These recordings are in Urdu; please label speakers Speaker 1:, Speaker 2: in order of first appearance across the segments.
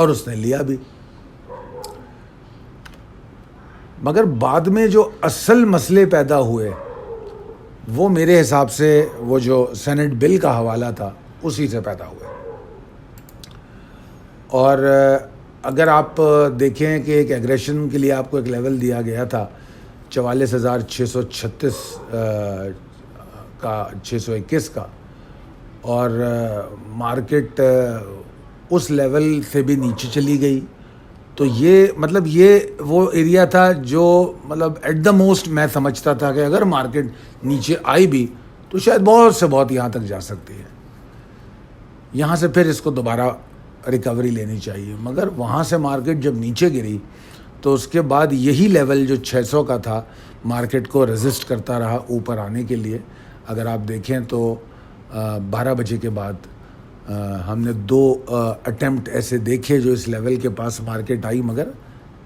Speaker 1: اور اس نے لیا بھی. مگر بعد میں جو اصل مسئلے پیدا ہوئے وہ میرے حساب سے وہ جو سینٹ بل کا حوالہ تھا اسی سے پیدا ہوئے. اور اگر آپ دیکھیں کہ ایک ایگریشن کے لیے آپ کو ایک لیول دیا گیا تھا 44,636 کا 621 کا, اور مارکیٹ اس لیول سے بھی نیچے چلی گئی, تو یہ مطلب یہ وہ ایریا تھا جو مطلب ایٹ دا موسٹ میں سمجھتا تھا کہ اگر مارکیٹ نیچے آئی بھی تو شاید بہت سے بہت یہاں تک جا سکتی ہے, یہاں سے پھر اس کو دوبارہ ریکوری لینی چاہیے. مگر وہاں سے مارکیٹ جب نیچے گری تو اس کے بعد یہی لیول جو 600 کا تھا مارکیٹ کو ریزسٹ کرتا رہا اوپر آنے کے لیے. اگر آپ دیکھیں تو 12 بجے کے بعد ہم نے 2 اٹیمپٹ ایسے دیکھے جو اس لیول کے پاس مارکیٹ آئی, مگر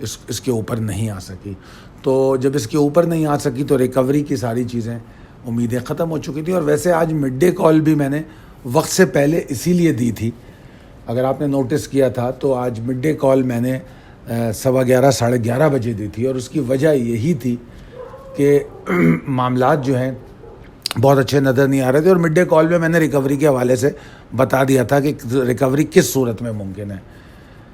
Speaker 1: اس کے اوپر نہیں آ سکی. تو جب اس کے اوپر نہیں آ سکی تو ریکوری کی ساری چیزیں امیدیں ختم ہو چکی تھی. اور ویسے آج مڈ ڈے کال بھی میں نے وقت سے پہلے اسی لیے دی تھی, اگر آپ نے نوٹس کیا تھا تو آج مڈ ڈے کال میں نے 11:15 ساڑھے 11 بجے دی تھی, اور اس کی وجہ یہی تھی کہ معاملات جو ہیں بہت اچھے نظر نہیں آ رہے تھے. اور مڈ ڈے کال میں نے ریکوری کے حوالے سے بتا دیا تھا کہ ریکوری کس صورت میں ممکن ہے.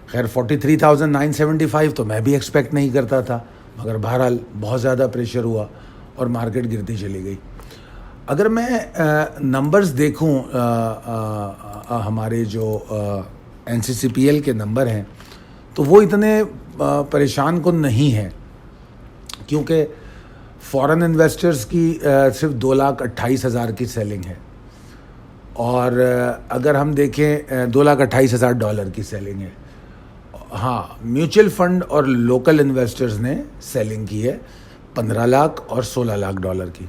Speaker 1: خیر 43,975 تو میں بھی ایکسپیکٹ نہیں کرتا تھا, مگر بہرحال بہت زیادہ پریشر ہوا اور مارکیٹ گرتی چلی گئی. اگر میں نمبرز دیکھوں ہمارے جو NCCPL کے نمبر ہیں تو وہ اتنے پریشان کن نہیں ہیں, کیونکہ فورن انویسٹرز کی صرف 2,28,000 کی سیلنگ ہے, اور اگر ہم دیکھیں $2,28,000 کی سیلنگ ہے. ہاں, میوچل فنڈ اور لوکل انویسٹرز نے سیلنگ کی ہے 15 لاکھ اور $16 کی.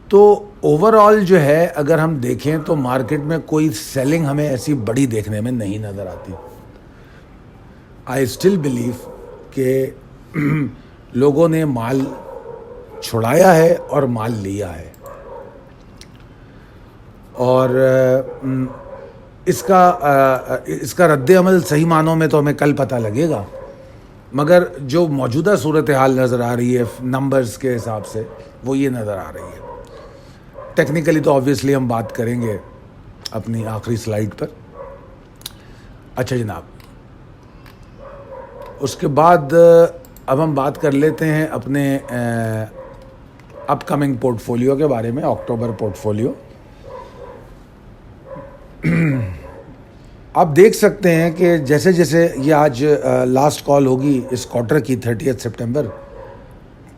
Speaker 1: تو اوور آل جو ہے اگر ہم دیکھیں تو مارکیٹ میں کوئی سیلنگ ہمیں ایسی بڑی دیکھنے میں نہیں نظر آتی. آئی اسٹل بلیو کہ لوگوں نے مال چھڑایا ہے اور مال لیا ہے, اور اس کا رد عمل صحیح معنوں میں تو ہمیں کل پتہ لگے گا, مگر جو موجودہ صورتحال نظر آ رہی ہے نمبرز کے حساب سے وہ یہ نظر آ رہی ہے. ٹیکنیکلی تو آبویسلی ہم بات کریں گے اپنی آخری سلائیڈ پر. اچھا جناب, اس کے بعد اب ہم بات کر لیتے ہیں اپنے اپ کمنگ پورٹ فولیو کے بارے میں, اکتوبر پورٹ فولیو. آپ دیکھ سکتے ہیں کہ جیسے جیسے یہ آج لاسٹ کال ہوگی اس کوارٹر کی 30 سپٹمبر,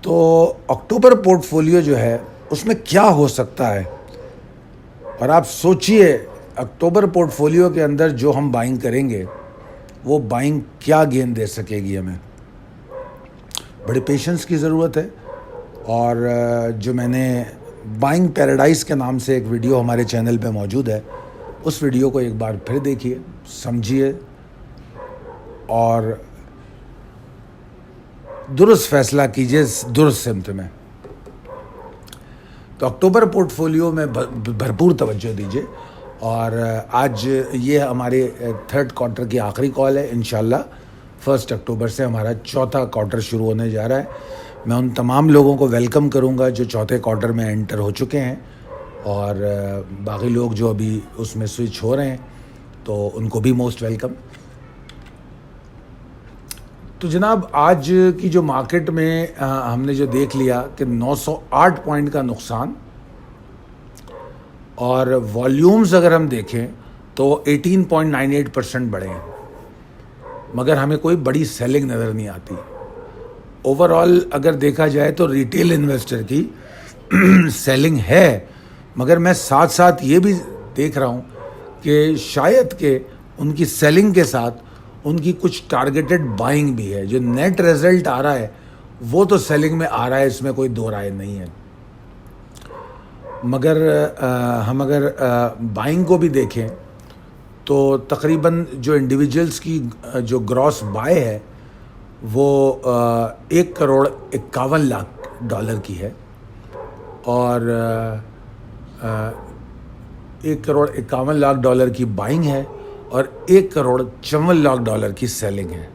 Speaker 1: تو اکتوبر پورٹ فولیو جو ہے اس میں کیا ہو سکتا ہے. اور آپ سوچئے اکتوبر پورٹ فولیو کے اندر جو ہم بائنگ کریں گے وہ بائنگ کیا گین دے سکے گی ہمیں. بڑے پیشنس کی ضرورت ہے, اور جو میں نے بائنگ پیراڈائز کے نام سے ایک ویڈیو ہمارے چینل پہ موجود ہے, اس ویڈیو کو ایک بار پھر دیکھیے, سمجھیے اور درست فیصلہ کیجیے درست سمت میں. تو اکتوبر پورٹ فولیو میں بھرپور توجہ دیجیے, اور آج یہ ہمارے 3rd کوارٹر کی آخری کال ہے. انشاءاللہ 1 اکتوبر سے ہمارا 4تھا کوارٹر شروع ہونے جا رہا ہے. میں ان تمام لوگوں کو ویلکم کروں گا جو 4تھے کوارٹر میں انٹر ہو چکے ہیں, اور باقی لوگ جو ابھی اس میں سوئچ ہو رہے ہیں تو ان کو بھی موسٹ ویلکم. تو جناب آج کی جو مارکیٹ میں ہم نے جو دیکھ لیا کہ 908 پوائنٹ کا نقصان, اور والیومز اگر ہم دیکھیں تو 18.98% بڑھے ہیں, مگر ہمیں کوئی بڑی سیلنگ نظر نہیں آتی. اوور آل اگر دیکھا جائے تو ریٹیل انویسٹر کی سیلنگ ہے, مگر میں ساتھ ساتھ یہ بھی دیکھ رہا ہوں کہ شاید کہ ان کی سیلنگ کے ساتھ ان کی کچھ ٹارگیٹڈ بائنگ بھی ہے. جو نیٹ ریزلٹ آ رہا ہے وہ تو سیلنگ میں آ رہا ہے, اس میں کوئی دو رائے نہیں ہے. مگر ہم اگر بائنگ کو بھی دیکھیں تو تقریباً جو انڈیویجولز کی جو گراس بائی ہے وہ $1,51,00,000 کی ہے, اور $1,51,00,000 کی بائنگ ہے اور $1,54,00,000 کی سیلنگ ہے.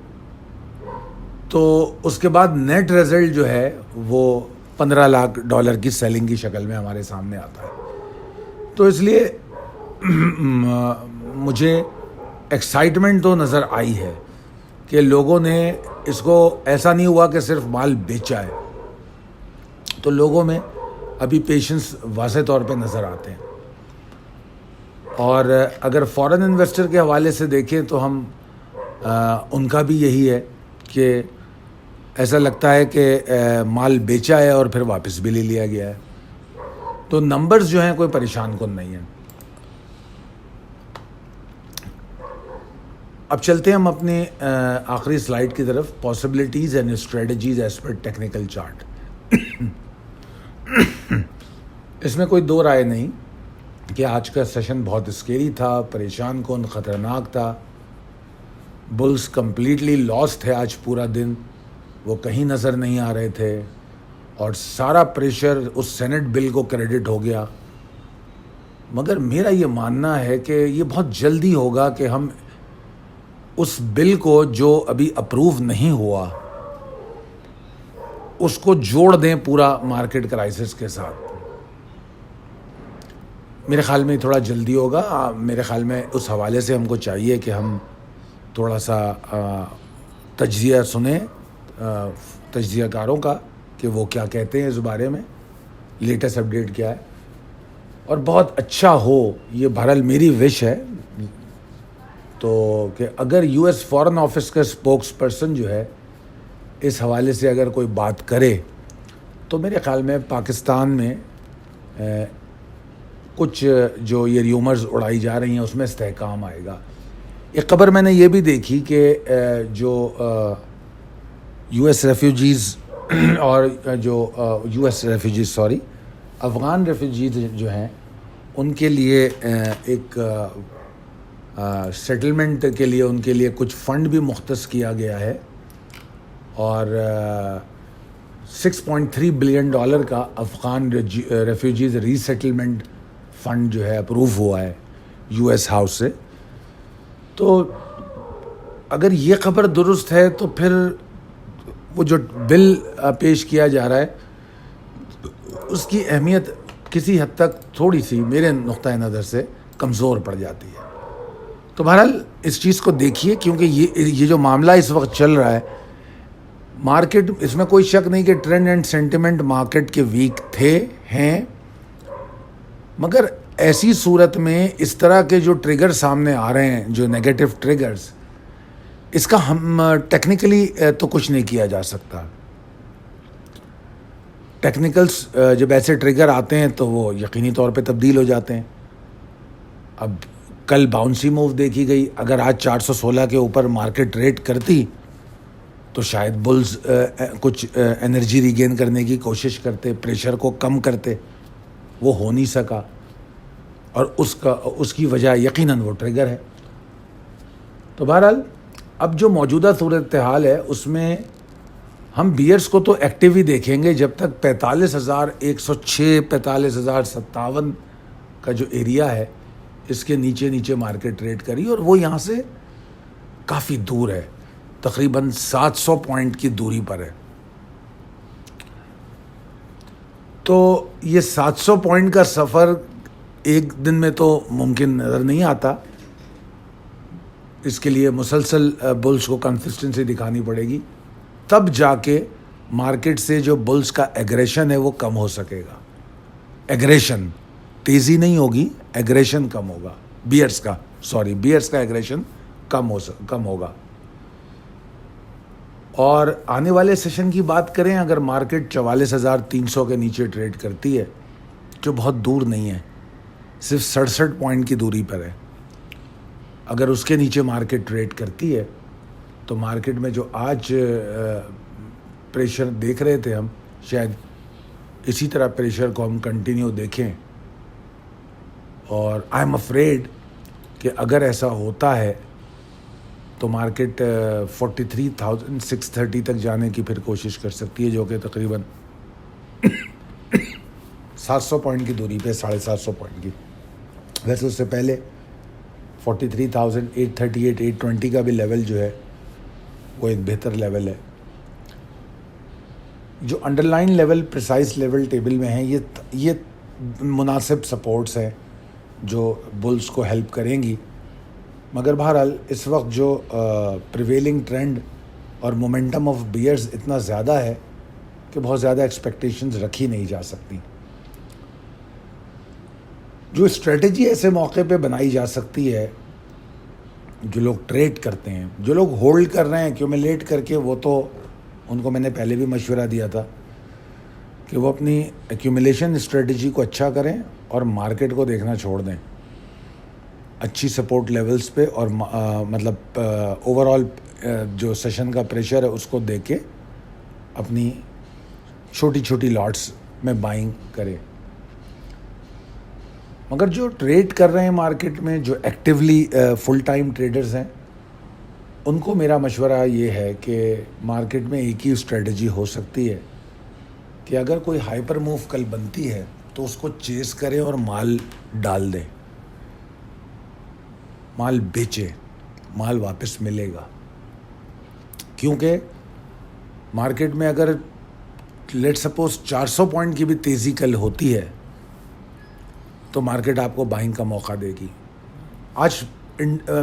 Speaker 1: تو اس کے بعد نیٹ ریزلٹ جو ہے وہ $15,00,000 کی سیلنگ کی شکل میں ہمارے سامنے آتا ہے. تو اس لیے مجھے ایکسائٹمنٹ تو نظر آئی ہے کہ لوگوں نے اس کو ایسا نہیں ہوا کہ صرف مال بیچا ہے. تو لوگوں میں ابھی پیشنس واضح طور پہ نظر آتے ہیں. اور اگر فارن انویسٹر کے حوالے سے دیکھیں تو ہم ان کا بھی یہی ہے کہ ایسا لگتا ہے کہ مال بیچا ہے اور پھر واپس بھی لے لیا گیا ہے. تو نمبرز جو ہیں کوئی پریشان کن نہیں ہیں. اب چلتے ہیں ہم اپنے آخری سلائیڈ کی طرف، پاسبلٹیز اینڈ اسٹریٹجیز ایز پر ٹیکنیکل چارٹ. اس میں کوئی دو رائے نہیں کہ آج کا سیشن بہت اسکیری تھا، پریشان کن، خطرناک تھا. بلز کمپلیٹلی لاسٹ تھے آج پورا دن، وہ کہیں نظر نہیں آ رہے تھے اور سارا پریشر اس سینٹ بل کو کریڈٹ ہو گیا. مگر میرا یہ ماننا ہے کہ یہ بہت جلدی ہوگا کہ ہم اس بل کو جو ابھی اپروو نہیں ہوا اس کو جوڑ دیں پورا مارکیٹ کرائسس کے ساتھ. میرے خیال میں تھوڑا جلدی ہوگا. میرے خیال میں اس حوالے سے ہم کو چاہیے کہ ہم تھوڑا سا تجزیہ سنیں تجزیہ کاروں کا کہ وہ کیا کہتے ہیں اس بارے میں، لیٹسٹ اپڈیٹ کیا ہے. اور بہت اچھا ہو، یہ بہرحال میری وش ہے، تو کہ اگر یو ایس فارن آفس کا اسپوکس پرسن جو ہے اس حوالے سے اگر کوئی بات کرے تو میرے خیال میں پاکستان میں کچھ جو یہ ریومرز اڑائی جا رہی ہیں اس میں استحکام آئے گا. ایک خبر میں نے یہ بھی دیکھی کہ جو یو ایس ریفیوجیز اور افغان ریفیوجیز جو ہیں ان کے لیے ایک سیٹلمنٹ کے لیے ان کے لیے کچھ فنڈ بھی مختص کیا گیا ہے اور $6.3 بلین کا افغان ریفیوجیز ری سیٹلمنٹ فنڈ جو ہے اپروو ہوا ہے یو ایس ہاؤس سے. تو اگر یہ خبر درست ہے تو پھر وہ جو بل پیش کیا جا رہا ہے اس کی اہمیت کسی حد تک تھوڑی سی میرے نقطۂ نظر سے کمزور پڑ جاتی ہے. تو بہرحال اس چیز کو دیکھیے کیونکہ یہ جو معاملہ اس وقت چل رہا ہے مارکیٹ، اس میں کوئی شک نہیں کہ ٹرینڈ اینڈ سینٹیمنٹ مارکیٹ کے ویک ہیں، مگر ایسی صورت میں اس طرح کے جو ٹریگر سامنے آ رہے ہیں، جو نیگیٹو ٹریگرز، اس کا ہم ٹیکنیکلی تو کچھ نہیں کیا جا سکتا. ٹیکنیکلز جب ایسے ٹریگر آتے ہیں تو وہ یقینی طور پہ تبدیل ہو جاتے ہیں. اب کل باؤنسی موو دیکھی گئی، اگر آج 416 کے اوپر مارکیٹ ریٹ کرتی تو شاید بلز کچھ انرجی ریگین کرنے کی کوشش کرتے، پریشر کو کم کرتے. وہ ہو نہیں سکا اور اس کی وجہ یقیناً وہ ٹریگر ہے. تو بہرحال اب جو موجودہ صورتحال ہے اس میں ہم بیئرس کو تو ایکٹیو ہی دیکھیں گے جب تک 45,106 45,057 کا جو ایریا ہے اس کے نیچے مارکیٹ ٹریڈ کری، اور وہ یہاں سے کافی دور ہے، تقریباً 700 پوائنٹ کی دوری پر ہے. تو یہ 700 پوائنٹ کا سفر ایک دن میں تو ممکن نظر نہیں آتا. اس کے لیے مسلسل بلز کو کنسسٹنسی دکھانی پڑے گی، تب جا کے مارکیٹ سے جو بلز کا ایگریشن ہے وہ کم ہو سکے گا. ایگریشن تیزی نہیں ہوگی، ایگریشن کم ہوگا. بیئرس کا ایگریشن کم ہوگا. اور آنے والے سیشن کی بات کریں، اگر مارکیٹ 44,300 کے نیچے ٹریڈ کرتی ہے جو بہت دور نہیں ہے، صرف 67 پوائنٹ کی دوری پر ہے، اگر اس کے نیچے مارکیٹ ٹریڈ کرتی ہے تو مارکیٹ میں جو آج پریشر دیکھ رہے تھے ہم، شاید اسی طرح پریشر کو ہم کنٹینیو دیکھیں. اور آئی ایم افریڈ کہ اگر ایسا ہوتا ہے تو مارکیٹ 43,630 تک جانے کی پھر کوشش کر سکتی ہے، جو کہ تقریباً 700 پوائنٹ کی دوری پہ، 750 پوائنٹ کی. ویسے اس سے پہلے 43,838 820 کا بھی لیول جو ہے وہ ایک بہتر لیول ہے. جو under line level precise level table میں ہیں یہ مناسب سپورٹس ہیں جو بلز کو ہیلپ کریں گی. مگر بہرحال اس وقت جو پریویلنگ ٹرینڈ اور مومنٹم آف بیئرز اتنا زیادہ ہے کہ بہت زیادہ ایکسپیکٹیشنز رکھی نہیں جا سکتی. جو اسٹریٹجی ایسے موقع پہ بنائی جا سکتی ہے، جو لوگ ٹریڈ کرتے ہیں، جو لوگ ہولڈ کر رہے ہیں ایکیومولیٹ کر کے، وہ تو ان کو میں نے پہلے بھی مشورہ دیا تھا کہ وہ اپنی ایکیومولیشن اسٹریٹجی کو اچھا کریں اور مارکیٹ کو دیکھنا چھوڑ دیں اچھی سپورٹ لیولز پہ، اور مطلب اوور آل جو سیشن کا پریشر ہے اس کو دیکھ کے اپنی چھوٹی چھوٹی لاٹس میں بائنگ کرے. مگر جو ٹریڈ کر رہے ہیں مارکیٹ میں، جو ایکٹیولی فل ٹائم ٹریڈرز ہیں، ان کو میرا مشورہ یہ ہے کہ مارکیٹ میں ایک ہی اسٹریٹجی ہو سکتی ہے کہ اگر کوئی ہائپر موو کل بنتی ہے تو اس کو چیز کریں اور مال ڈال دیں، مال بیچے، مال واپس ملے گا. کیونکہ مارکیٹ میں اگر لیٹ سپوز 400 پوائنٹ کی بھی تیزی کل ہوتی ہے تو مارکیٹ آپ کو بائنگ کا موقع دے گی. آج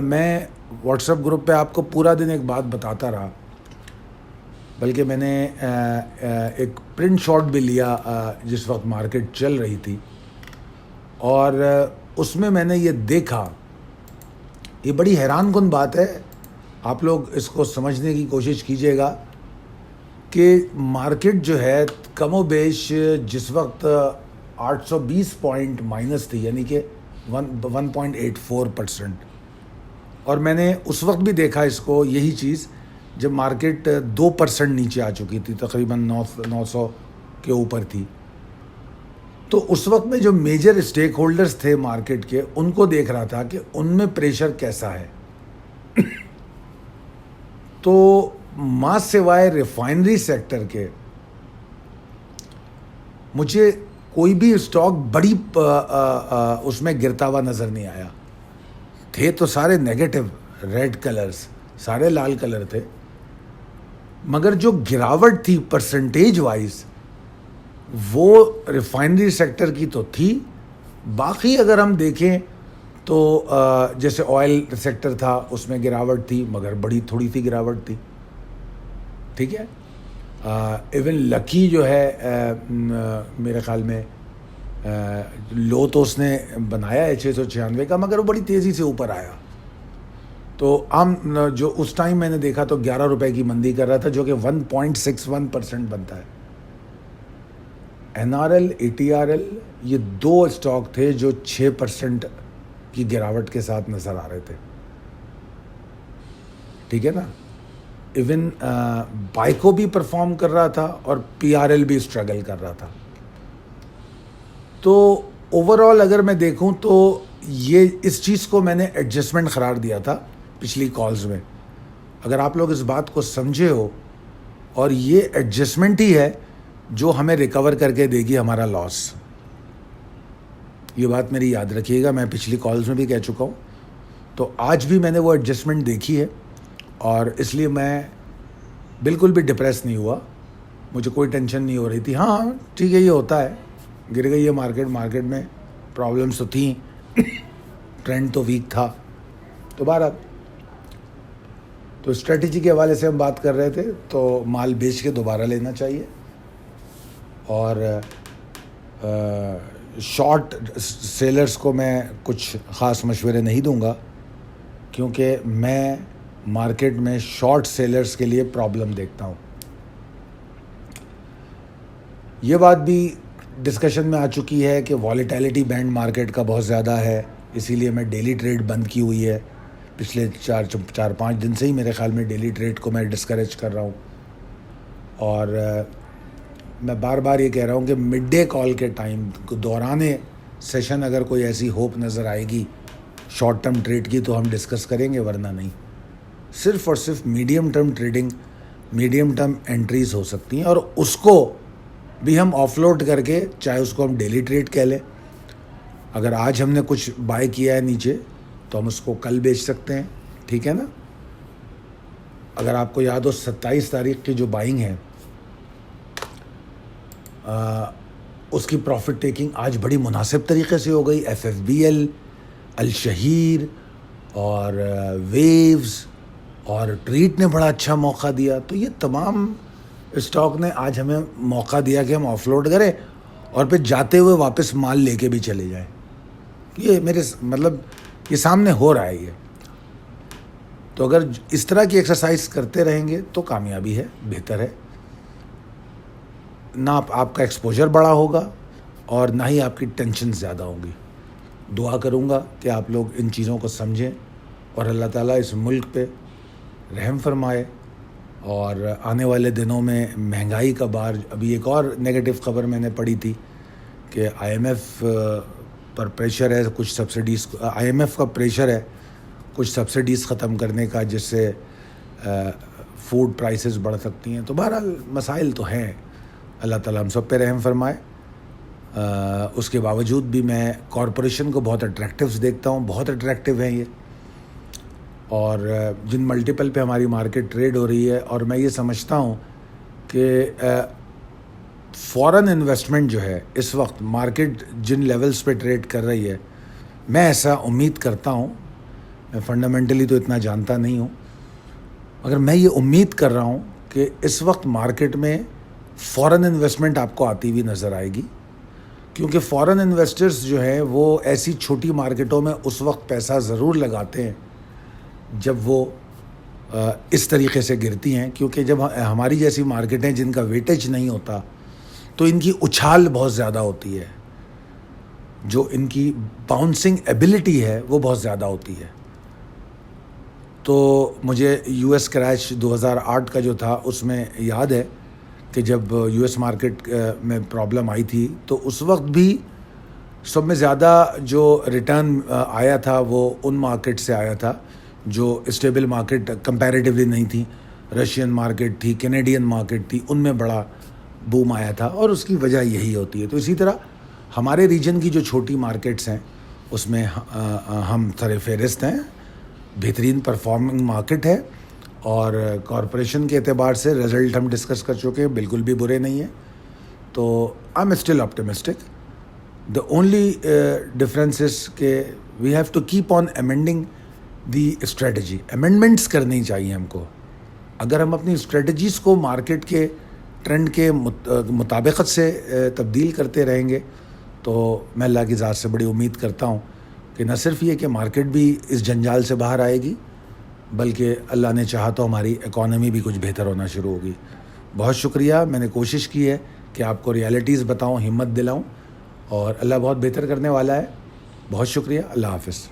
Speaker 1: میں واٹس ایپ گروپ پہ آپ کو پورا دن ایک بات بتاتا رہا، بلکہ میں نے ایک پرنٹ شاٹ بھی لیا جس وقت مارکیٹ چل رہی تھی، اور اس میں نے یہ دیکھا، یہ بڑی حیران کن بات ہے، آپ لوگ اس کو سمجھنے کی کوشش کیجئے گا کہ مارکیٹ جو ہے کم و بیش جس وقت 820 پوائنٹ مائنس تھی، یعنی کہ 1.84%، اور میں نے اس وقت بھی دیکھا اس کو، یہی چیز جب مارکیٹ 2% نیچے آ چکی تھی، تقریباً 900 کے اوپر تھی. تو اس وقت میں جو میجر اسٹیک ہولڈرز تھے مارکیٹ کے، ان کو دیکھ رہا تھا کہ ان میں پریشر کیسا ہے. تو ماں سوائے ریفائنری سیکٹر کے مجھے کوئی بھی اسٹاک بڑی اس میں گرتا ہوا نظر نہیں آیا. تھے تو سارے نیگیٹو، ریڈ کلرز، سارے لال کلر تھے، مگر جو گراوٹ تھی پرسنٹیج وائز وہ ریفائنری سیکٹر کی تو تھی. باقی اگر ہم دیکھیں تو جیسے آئل سیکٹر تھا، اس میں گراوٹ تھی مگر بڑی تھوڑی سی گراوٹ تھی. ٹھیک ہے، ایون لکی جو ہے میرے خیال میں لو تو اس نے بنایا ہے 696 کا، مگر وہ بڑی تیزی سے اوپر آیا. تو ہم جو اس ٹائم میں نے دیکھا تو 11 روپے کی مندی کر رہا تھا، جو کہ 1.61% بنتا ہے. NRL ATRL یہ دو اسٹاک تھے جو 6% کی گراوٹ کے ساتھ نظر آ رہے تھے. ٹھیک ہے نا، ایون بائیکو بھی پرفارم کر رہا تھا اور PRL بھی اسٹرگل کر رہا تھا. تو اوور آل اگر میں دیکھوں تو یہ اس چیز کو میں نے ایڈجسٹمنٹ قرار دیا تھا پچھلی کالز میں. اگر آپ لوگ اس بات کو سمجھے ہو، اور یہ ایڈجسٹمنٹ ہی ہے جو ہمیں ریکور کر کے دے گی ہمارا لاس. یہ بات میری یاد رکھیے گا، میں پچھلی کالز میں بھی کہہ چکا ہوں. تو آج بھی میں نے وہ ایڈجسٹمنٹ دیکھی ہے، اور اس لیے میں بالکل بھی ڈپریس نہیں ہوا، مجھے کوئی ٹینشن نہیں ہو رہی تھی. ہاں ٹھیک ہے، یہ ہوتا ہے، گر گئی ہے مارکیٹ میں پرابلمس تو تھیں، ٹرینڈ تو ویک تھا. تو بہرحال تو اسٹریٹجی کے حوالے سے ہم بات کر رہے تھے، تو مال بیچ کے دوبارہ لینا چاہیے، اور شارٹ سیلرز کو میں کچھ خاص مشورے نہیں دوں گا، کیونکہ میں مارکیٹ میں شارٹ سیلرز کے لیے پرابلم دیکھتا ہوں. یہ بات بھی ڈسکشن میں آ چکی ہے کہ والیٹیلیٹی بینڈ مارکیٹ کا بہت زیادہ ہے، اسی لیے میں ڈیلی ٹریڈ بند کی ہوئی ہے. پچھلے 4-5 دن سے ہی میرے خیال میں ڈیلی ٹریڈ کو میں ڈسکریج کر رہا ہوں. اور میں بار بار یہ کہہ رہا ہوں کہ مڈ ڈے کال کے ٹائم دوران سیشن اگر کوئی ایسی ہوپ نظر آئے گی شارٹ ٹرم ٹریڈ کی تو ہم ڈسکس کریں گے، ورنہ نہیں. صرف اور صرف medium term trading, medium term entries ہو سکتی ہیں، اور اس کو بھی ہم آف لوڈ کر کے، چاہے اس کو ہم ڈیلی ٹریڈ کہہ لیں اگر آج ہم نے کچھ بائی کیا ہے نیچے تو ہم اس کو کل بیچ سکتے ہیں, ٹھیک ہے نا. اگر آپ کو یاد ہو 27 تاریخ کی جو بائنگ ہے اس کی پروفٹ ٹیکنگ آج بڑی مناسب طریقے سے ہو گئی. FFBL, الشہیر اور ویوز اور ٹریٹ نے بڑا اچھا موقع دیا. تو یہ تمام اسٹاک نے آج ہمیں موقع دیا کہ ہم آف لوڈ کریں اور پھر جاتے ہوئے واپس مال لے کے بھی چلے جائیں. یہ میرے مطلب یہ سامنے ہو رہا ہے یہ. تو اگر اس طرح کی ایکسرسائز کرتے رہیں گے تو کامیابی ہے, بہتر ہے. نہ آپ کا ایکسپوجر بڑا ہوگا اور نہ ہی آپ کی ٹینشن زیادہ ہوں گی. دعا کروں گا کہ آپ لوگ ان چیزوں کو سمجھیں اور اللہ تعالیٰ اس ملک پہ رحم فرمائے. اور آنے والے دنوں میں مہنگائی کا بار, ابھی ایک اور نیگیٹو خبر میں نے پڑھی تھی کہ IMF پر پریشر ہے کچھ سبسڈیز, IMF کا پریشر ہے کچھ سبسڈیز ختم کرنے کا, جس سے فوڈ پرائسز بڑھ سکتی ہیں. تو بہرحال مسائل تو ہیں, اللہ تعالیٰ ہم سب پہ رحم فرمائے. اس کے باوجود بھی میں کارپوریشن کو بہت اٹریکٹیوز دیکھتا ہوں, بہت اٹریکٹیو ہیں یہ. اور جن ملٹیپل پہ ہماری مارکیٹ ٹریڈ ہو رہی ہے, اور میں یہ سمجھتا ہوں کہ فورن انویسٹمنٹ جو ہے اس وقت مارکیٹ جن لیولز پہ ٹریڈ کر رہی ہے, میں ایسا امید کرتا ہوں, میں فنڈامنٹلی تو اتنا جانتا نہیں ہوں, مگر میں یہ امید کر رہا ہوں کہ اس وقت مارکیٹ میں فورن انویسٹمنٹ آپ کو آتی ہوئی نظر آئے گی. کیونکہ فورن انویسٹرز جو ہیں وہ ایسی چھوٹی مارکیٹوں میں اس وقت پیسہ ضرور لگاتے ہیں جب وہ اس طریقے سے گرتی ہیں. کیونکہ جب ہماری جیسی مارکیٹیں جن کا ویٹیج نہیں ہوتا تو ان کی اچھال بہت زیادہ ہوتی ہے, جو ان کی باؤنسنگ ایبلٹی ہے وہ بہت زیادہ ہوتی ہے. تو مجھے US کریش 2008 کا جو تھا اس میں یاد ہے کہ جب US مارکیٹ میں پرابلم آئی تھی تو اس وقت بھی سب میں زیادہ جو ریٹرن آیا تھا وہ ان مارکیٹ سے آیا تھا جو اسٹیبل مارکیٹ کمپیریٹیولی نہیں تھی. رشین مارکیٹ تھی, کینیڈین مارکیٹ تھی, ان میں بڑا بوم آیا تھا, اور اس کی وجہ یہی ہوتی ہے. تو اسی طرح ہمارے ریجن کی جو چھوٹی مارکیٹس ہیں اس میں ہم سر فہرست ہیں, بہترین پرفارمنگ مارکیٹ ہے, اور کارپوریشن کے اعتبار سے رزلٹ ہم ڈسکس کر چکے ہیں, بالکل بھی برے نہیں ہیں. تو I am still optimistic. The only difference is کہ we have to keep on amending the strategy. Amendments کرنی چاہیے ہم کو. اگر ہم اپنی اسٹریٹجیز کو مارکیٹ کے ٹرینڈ کے مطابقت سے تبدیل کرتے رہیں گے تو میں اللہ کی ذات سے بڑی امید کرتا ہوں کہ نہ صرف یہ کہ مارکیٹ بھی اس جنجال سے باہر آئے گی, بلکہ اللہ نے چاہا تو ہماری اکانومی بھی کچھ بہتر ہونا شروع ہوگی. بہت شکریہ. میں نے کوشش کی ہے کہ آپ کو ریالٹیز بتاؤں, ہمت دلاؤں, اور اللہ بہت بہتر کرنے والا ہے. بہت شکریہ. اللہ حافظ.